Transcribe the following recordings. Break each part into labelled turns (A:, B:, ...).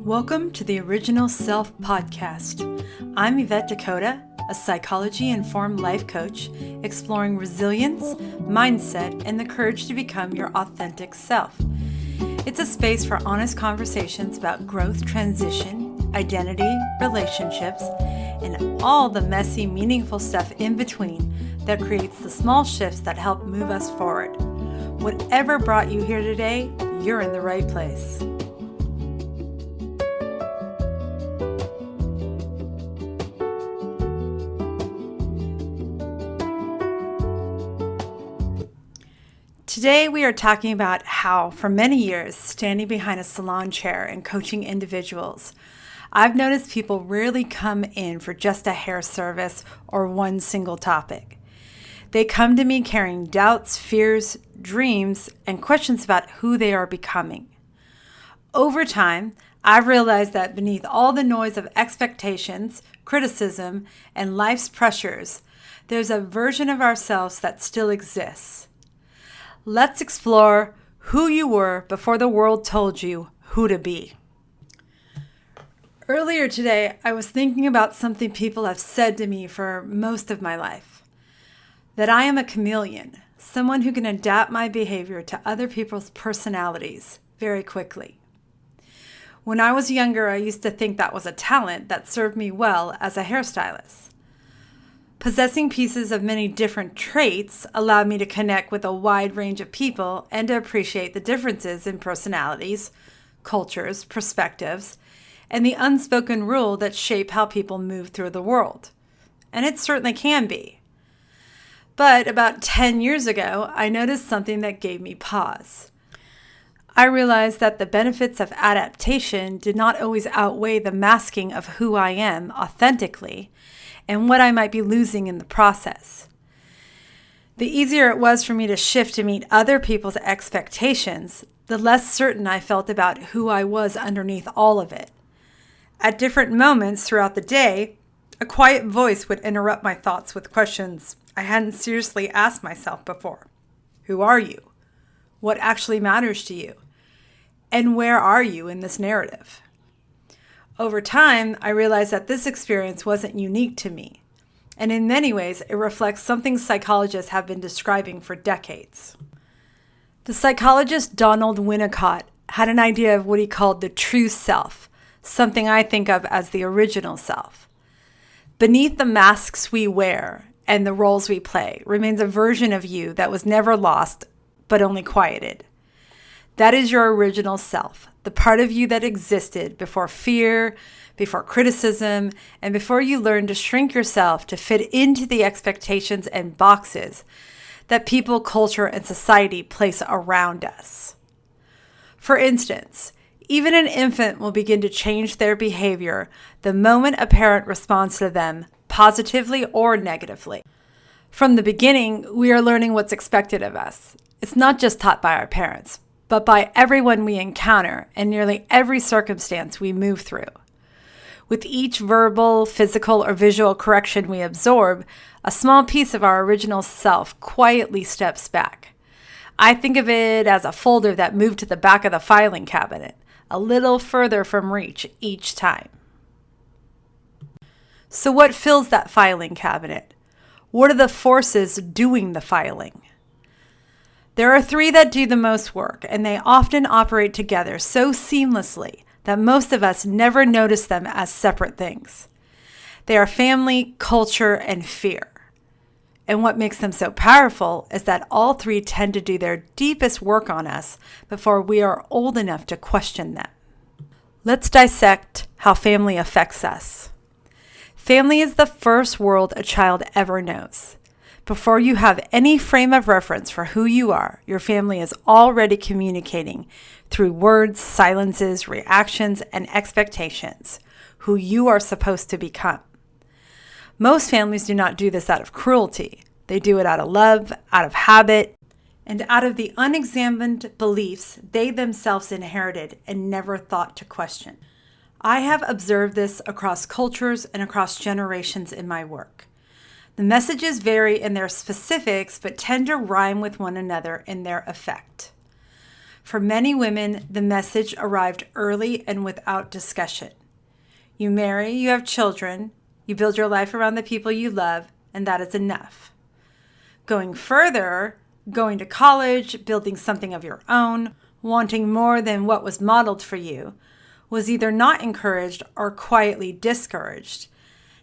A: Welcome to the Original Self podcast. I'm Evet DeCota, a psychology-informed life coach exploring resilience, mindset, and the courage to become your authentic self. It's a space for honest conversations about growth, transition, identity, relationships, and all the messy, meaningful stuff in between that creates the small shifts that help move us forward. Whatever brought you here today, you're in the right place. Today we are talking about how, for many years, standing behind a salon chair and coaching individuals, I've noticed people rarely come in for just a hair service or one single topic. They come to me carrying doubts, fears, dreams, and questions about who they are becoming. Over time, I've realized that beneath all the noise of expectations, criticism, and life's pressures, there's a version of ourselves that still exists. Let's explore who you were before the world told you who to be. Earlier today, I was thinking about something people have said to me for most of my life. That I am a chameleon, someone who can adapt my behavior to other people's personalities very quickly. When I was younger, I used to think that was a talent that served me well as a hairstylist. Possessing pieces of many different traits allowed me to connect with a wide range of people and to appreciate the differences in personalities, cultures, perspectives, and the unspoken rule that shape how people move through the world. And it certainly can be. But about 10 years ago, I noticed something that gave me pause. I realized that the benefits of adaptation did not always outweigh the masking of who I am authentically and what I might be losing in the process. The easier it was for me to shift to meet other people's expectations, the less certain I felt about who I was underneath all of it. At different moments throughout the day, a quiet voice would interrupt my thoughts with questions I hadn't seriously asked myself before. Who are you? What actually matters to you? And where are you in this narrative? Over time, I realized that this experience wasn't unique to me, and in many ways, it reflects something psychologists have been describing for decades. The psychologist Donald Winnicott had an idea of what he called the true self, something I think of as the original self. Beneath the masks we wear and the roles we play remains a version of you that was never lost, but only quieted. That is your original self, the part of you that existed before fear, before criticism, and before you learned to shrink yourself to fit into the expectations and boxes that people, culture, and society place around us. For instance, even an infant will begin to change their behavior the moment a parent responds to them positively or negatively. From the beginning, we are learning what's expected of us. It's not just taught by our parents, but by everyone we encounter and nearly every circumstance we move through. With each verbal, physical, or visual correction we absorb, a small piece of our original self quietly steps back. I think of it as a folder that moved to the back of the filing cabinet, a little further from reach each time. So what fills that filing cabinet? What are the forces doing the filing? There are three that do the most work, and they often operate together so seamlessly that most of us never notice them as separate things. They are family, culture, and fear. And what makes them so powerful is that all three tend to do their deepest work on us before we are old enough to question them. Let's dissect how family affects us. Family is the first world a child ever knows. Before you have any frame of reference for who you are, your family is already communicating through words, silences, reactions, and expectations who you are supposed to become. Most families do not do this out of cruelty. They do it out of love, out of habit, and out of the unexamined beliefs they themselves inherited and never thought to question. I have observed this across cultures and across generations in my work. The messages vary in their specifics, but tend to rhyme with one another in their effect. For many women, the message arrived early and without discussion. You marry, you have children, you build your life around the people you love, and that is enough. Going further, going to college, building something of your own, wanting more than what was modeled for you, was either not encouraged or quietly discouraged.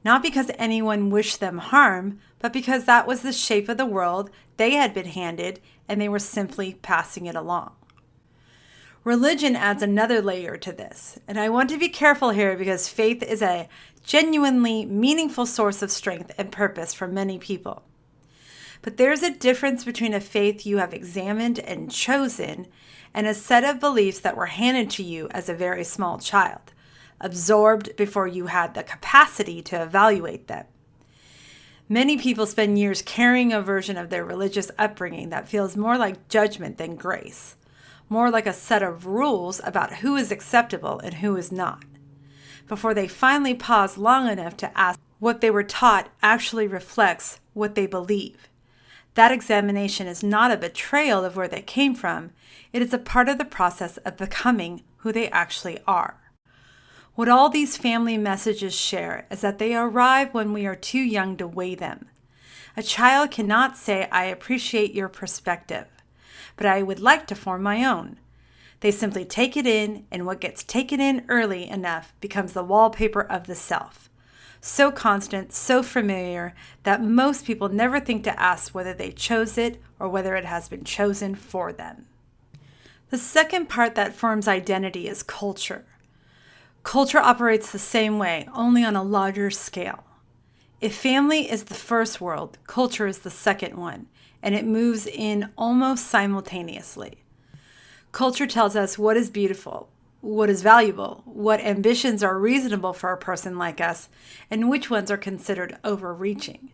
A: Not because anyone wished them harm, but because that was the shape of the world they had been handed and they were simply passing it along. Religion adds another layer to this, and I want to be careful here because faith is a genuinely meaningful source of strength and purpose for many people. But there's a difference between a faith you have examined and chosen and a set of beliefs that were handed to you as a very small child, absorbed before you had the capacity to evaluate them. Many people spend years carrying a version of their religious upbringing that feels more like judgment than grace, more like a set of rules about who is acceptable and who is not, before they finally pause long enough to ask what they were taught actually reflects what they believe. That examination is not a betrayal of where they came from. It is a part of the process of becoming who they actually are. What all these family messages share is that they arrive when we are too young to weigh them. A child cannot say, "I appreciate your perspective, but I would like to form my own." They simply take it in, and what gets taken in early enough becomes the wallpaper of the self. So constant, so familiar, that most people never think to ask whether they chose it or whether it has been chosen for them. The second part that forms identity is culture. Culture operates the same way, only on a larger scale. If family is the first world, culture is the second one, and it moves in almost simultaneously. Culture tells us what is beautiful, what is valuable, what ambitions are reasonable for a person like us, and which ones are considered overreaching.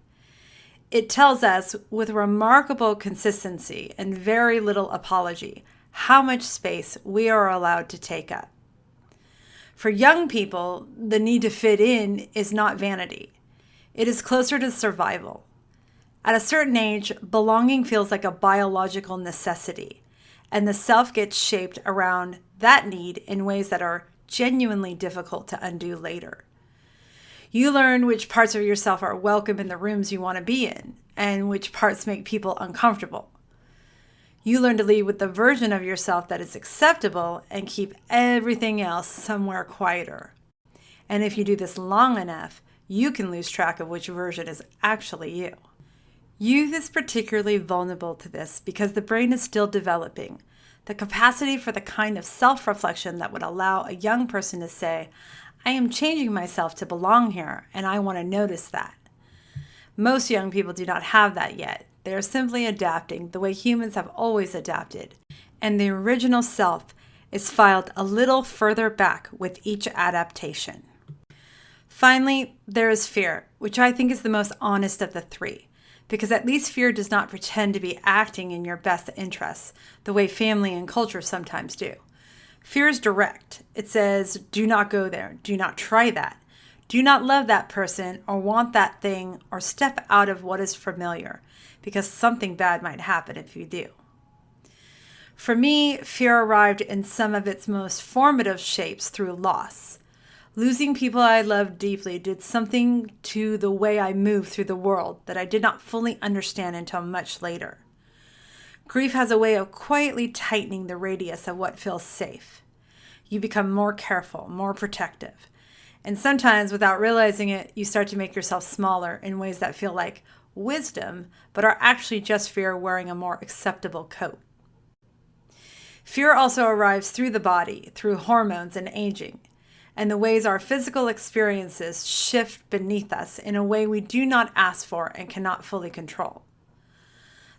A: It tells us, with remarkable consistency and very little apology, how much space we are allowed to take up. For young people, the need to fit in is not vanity. It is closer to survival. At a certain age, belonging feels like a biological necessity, and the self gets shaped around that need in ways that are genuinely difficult to undo later. You learn which parts of yourself are welcome in the rooms you want to be in, and which parts make people uncomfortable. You learn to lead with the version of yourself that is acceptable and keep everything else somewhere quieter. And if you do this long enough, you can lose track of which version is actually you. Youth is particularly vulnerable to this because the brain is still developing. The capacity for the kind of self-reflection that would allow a young person to say, "I am changing myself to belong here, and I want to notice that." Most young people do not have that yet. They are simply adapting the way humans have always adapted, and the original self is filed a little further back with each adaptation. Finally, there is fear, which I think is the most honest of the three, because at least fear does not pretend to be acting in your best interests, the way family and culture sometimes do. Fear is direct. It says, do not go there, do not try that, do not love that person or want that thing or step out of what is familiar, because something bad might happen if you do. For me, fear arrived in some of its most formative shapes through loss. Losing people I loved deeply did something to the way I moved through the world that I did not fully understand until much later. Grief has a way of quietly tightening the radius of what feels safe. You become more careful, more protective. And sometimes, without realizing it, you start to make yourself smaller in ways that feel like wisdom, but are actually just fear wearing a more acceptable coat. Fear also arrives through the body, through hormones and aging, and the ways our physical experiences shift beneath us in a way we do not ask for and cannot fully control.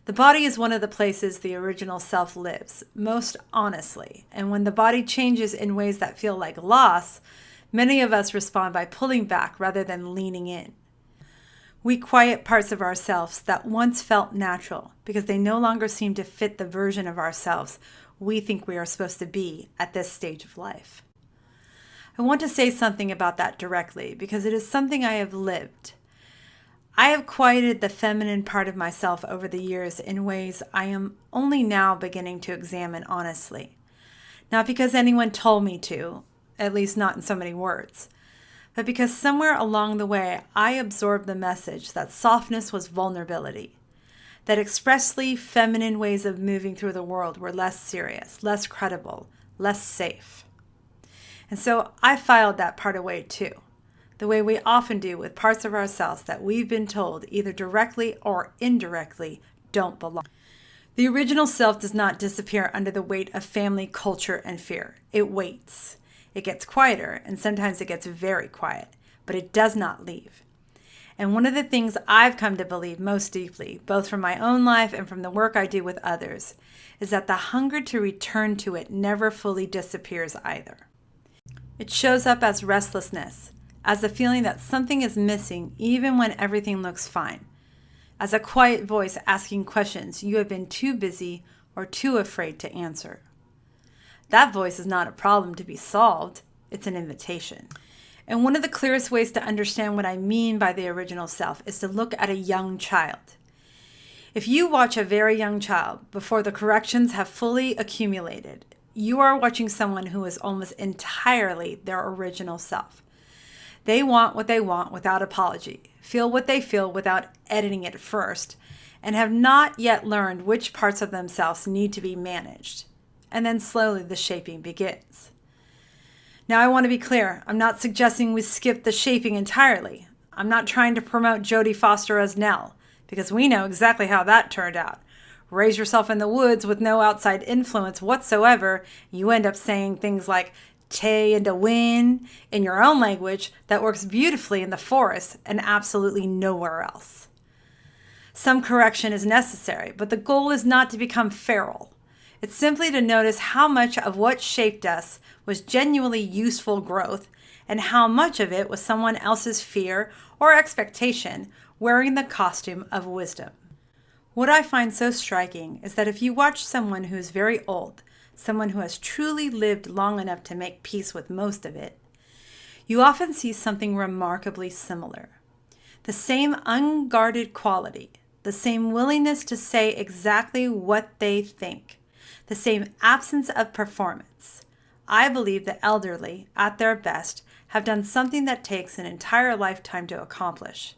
A: The body is one of the places the original self lives, most honestly, and when the body changes in ways that feel like loss, many of us respond by pulling back rather than leaning in. We quiet parts of ourselves that once felt natural because they no longer seem to fit the version of ourselves we think we are supposed to be at this stage of life. I want to say something about that directly because it is something I have lived. I have quieted the feminine part of myself over the years in ways I am only now beginning to examine honestly. Not because anyone told me to, at least not in so many words, but because somewhere along the way I absorbed the message that softness was vulnerability, that expressly feminine ways of moving through the world were less serious, less credible, less safe. And so I filed that part away too, the way we often do with parts of ourselves that we've been told either directly or indirectly don't belong. The original self does not disappear under the weight of family, culture, and fear. It waits. It gets quieter, and sometimes it gets very quiet, but it does not leave. And one of the things I've come to believe most deeply, both from my own life and from the work I do with others, is that the hunger to return to it never fully disappears either. It shows up as restlessness, as a feeling that something is missing even when everything looks fine, as a quiet voice asking questions you have been too busy or too afraid to answer. That voice is not a problem to be solved, it's an invitation. And one of the clearest ways to understand what I mean by the original self is to look at a young child. If you watch a very young child before the corrections have fully accumulated, you are watching someone who is almost entirely their original self. They want what they want without apology, feel what they feel without editing it first, and have not yet learned which parts of themselves need to be managed. And then slowly the shaping begins. Now I want to be clear, I'm not suggesting we skip the shaping entirely. I'm not trying to promote Jodie Foster as Nell, because we know exactly how that turned out. Raise yourself in the woods with no outside influence whatsoever, you end up saying things like "tay" and "a win" in your own language that works beautifully in the forest and absolutely nowhere else. Some correction is necessary, but the goal is not to become feral. It's simply to notice how much of what shaped us was genuinely useful growth and how much of it was someone else's fear or expectation wearing the costume of wisdom. What I find so striking is that if you watch someone who is very old, someone who has truly lived long enough to make peace with most of it, you often see something remarkably similar. The same unguarded quality, the same willingness to say exactly what they think, the same absence of performance. I believe the elderly, at their best, have done something that takes an entire lifetime to accomplish.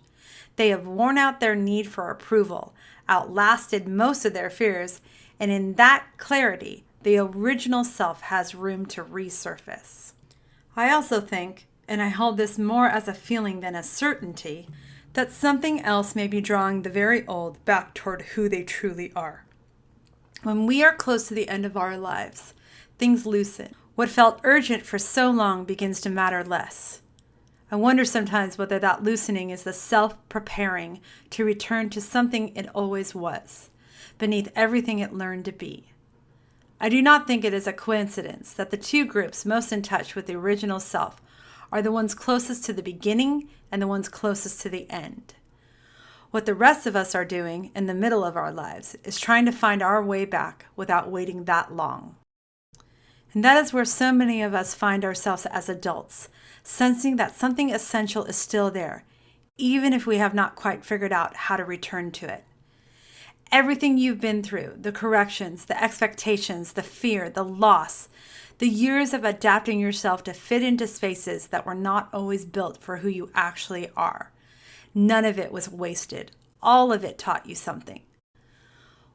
A: They have worn out their need for approval, outlasted most of their fears, and in that clarity, the original self has room to resurface. I also think, and I hold this more as a feeling than a certainty, that something else may be drawing the very old back toward who they truly are. When we are close to the end of our lives, things loosen. What felt urgent for so long begins to matter less. I wonder sometimes whether that loosening is the self preparing to return to something it always was, beneath everything it learned to be. I do not think it is a coincidence that the two groups most in touch with the original self are the ones closest to the beginning and the ones closest to the end. What the rest of us are doing in the middle of our lives is trying to find our way back without waiting that long. And that is where so many of us find ourselves as adults, sensing that something essential is still there, even if we have not quite figured out how to return to it. Everything you've been through, the corrections, the expectations, the fear, the loss, the years of adapting yourself to fit into spaces that were not always built for who you actually are. None of it was wasted. All of it taught you something.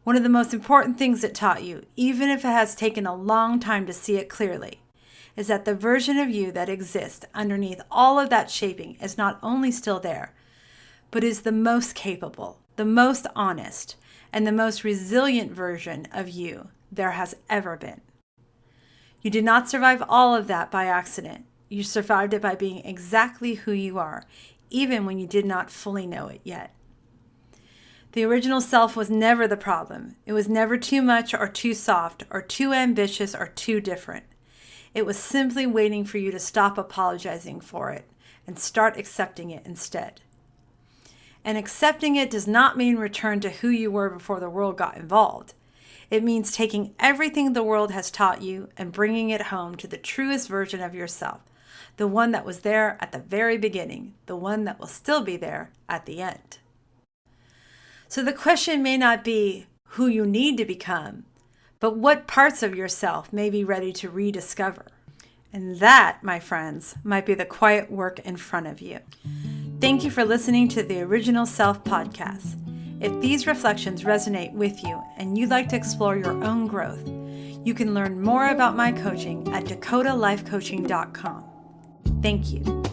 A: One of the most important things it taught you, even if it has taken a long time to see it clearly, is that the version of you that exists underneath all of that shaping is not only still there, but is the most capable, the most honest, and the most resilient version of you there has ever been. You did not survive all of that by accident. You survived it by being exactly who you are, even when you did not fully know it yet. The original self was never the problem. It was never too much or too soft or too ambitious or too different. It was simply waiting for you to stop apologizing for it and start accepting it instead. And accepting it does not mean return to who you were before the world got involved. It means taking everything the world has taught you and bringing it home to the truest version of yourself, the one that was there at the very beginning, the one that will still be there at the end. So the question may not be who you need to become, but what parts of yourself may be ready to rediscover. And that, my friends, might be the quiet work in front of you. Thank you for listening to the Original Self podcast. If these reflections resonate with you and you'd like to explore your own growth, you can learn more about my coaching at DeCotaLifeCoaching.com. Thank you.